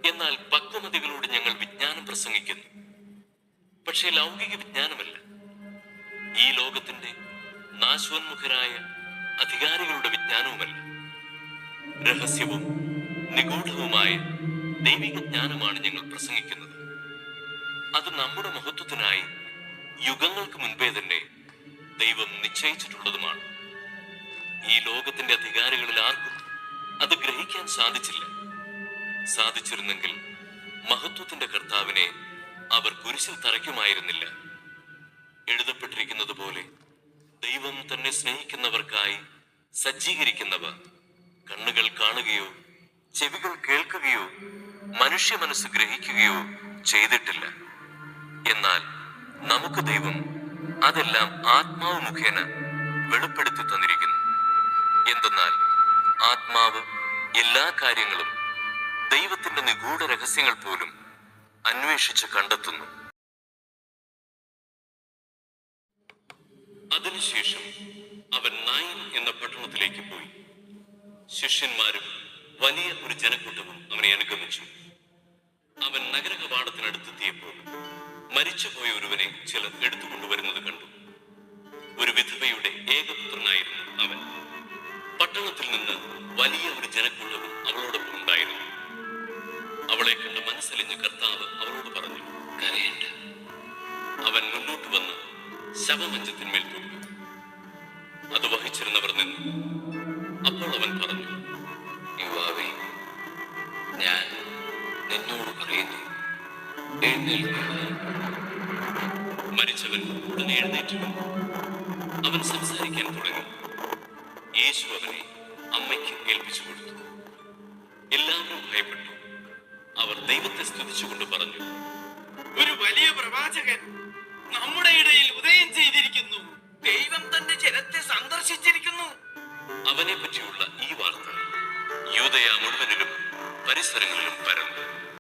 എന്നാൽ പക്വമതികളോട് ഞങ്ങൾ വിജ്ഞാനം പ്രസംഗിക്കുന്നു, പക്ഷേ ലൗകിക വിജ്ഞാനമല്ല, ഈ ലോകത്തിന്റെ നാശോന്മുഖരായ അധികാരികളുടെ വിജ്ഞാനവുമല്ല. രഹസ്യവും നിഗൂഢവുമായ ദൈവിക ജ്ഞാനമാണ് ഞങ്ങൾ പ്രസംഗിക്കുന്നത്. അത് നമ്മുടെ മഹത്വത്തിനായി യുഗങ്ങൾക്ക് മുൻപേ തന്നെ ദൈവം നിശ്ചയിച്ചിട്ടുള്ളതുമാണ്. ഈ ലോകത്തിന്റെ അധികാരികളിൽ ആർക്കും അത് ഗ്രഹിക്കാൻ സാധിച്ചില്ല. സാധിച്ചിരുന്നെങ്കിൽ മഹത്വത്തിന്റെ കർത്താവിനെ അവർ കുരിശിൽ തറയ്ക്കുമായിരുന്നില്ല. എഴുതപ്പെട്ടിരിക്കുന്നത് പോലെ ദൈവം തന്നെ സ്നേഹിക്കുന്നവർക്കായി സജ്ജീകരിക്കുന്നവ കണ്ണുകൾ കാണുകയോ ചെവികൾ കേൾക്കുകയോ മനുഷ്യ മനസ്സ് ഗ്രഹിക്കുകയോ ചെയ്തിട്ടില്ല. എന്നാൽ നമുക്ക് ദൈവം അതെല്ലാം ആത്മാവ് മുഖേന വെളിപ്പെടുത്തി തന്നിരിക്കുന്നു. എന്തെന്നാൽ ആത്മാവ് എല്ലാ കാര്യങ്ങളും, ദൈവത്തിന്റെ നിഗൂഢ രഹസ്യങ്ങൾ പോലും അന്വേഷിച്ച് കണ്ടെത്തുന്നു. അതിനുശേഷം അവൻ നായിൻ എന്ന പട്ടണത്തിലേക്ക് പോയി. ശിഷ്യന്മാരും വലിയ ഒരു ജനക്കൂട്ടവും അവനെ അനുഗമിച്ചു. അവൻ നഗര കവാടത്തിനടുത്തെത്തിയപ്പോൾ മരിച്ചുപോയ ഒരുവനെ ചിലർ എടുത്തുകൊണ്ടുവരുന്നത് കണ്ടു. ഒരു വിധവയുടെ ഏകപുത്രനായിരുന്നു അവൻ. പട്ടണത്തിൽ നിന്ന് വലിയ ഒരു ജനക്കൂട്ടവും അവളോടൊപ്പം ഉണ്ടായിരുന്നു. അവളെ കണ്ട് മനസ്സലിഞ്ഞ് കർത്താവ് അവളോട് പറഞ്ഞു, കരയേണ്ട. അവൻ മുന്നോട്ട് വന്ന് ശവമഞ്ചത്തിന്മേൽ തൊട്ടു. അത് വഹിച്ചിരുന്നവർ നിന്നു. അപ്പോൾ അവൻ പറഞ്ഞു, യുവാവേ, ഞാൻ നിന്നോട് പറയുന്നു, എഴുന്നേൽക്കുക. മരിച്ചവൻ ഉടനെ എഴുന്നേറ്റു. അവൻ സംസാരിക്കാൻ തുടങ്ങി. യേശു അവനെ അമ്മയ്ക്ക് ഏൽപ്പിച്ചു കൊടുത്തു. എല്ലാവരും ഭയപ്പെട്ടു. അവർ ദൈവത്തെ സ്തുതിച്ചുകൊണ്ട് പറഞ്ഞു, ഒരു വലിയ പ്രവാചകൻ നമ്മുടെ ഇടയിൽ ഉദയം ചെയ്തിരിക്കുന്നു. ദൈവം തന്റെ ജനത്തെ സന്ദർശിച്ചിരിക്കുന്നു. അവനെ പറ്റിയുള്ള ഈ വാർത്ത യൂദയ മുഴുവനിലും പരിസരങ്ങളിലും പരന്നു.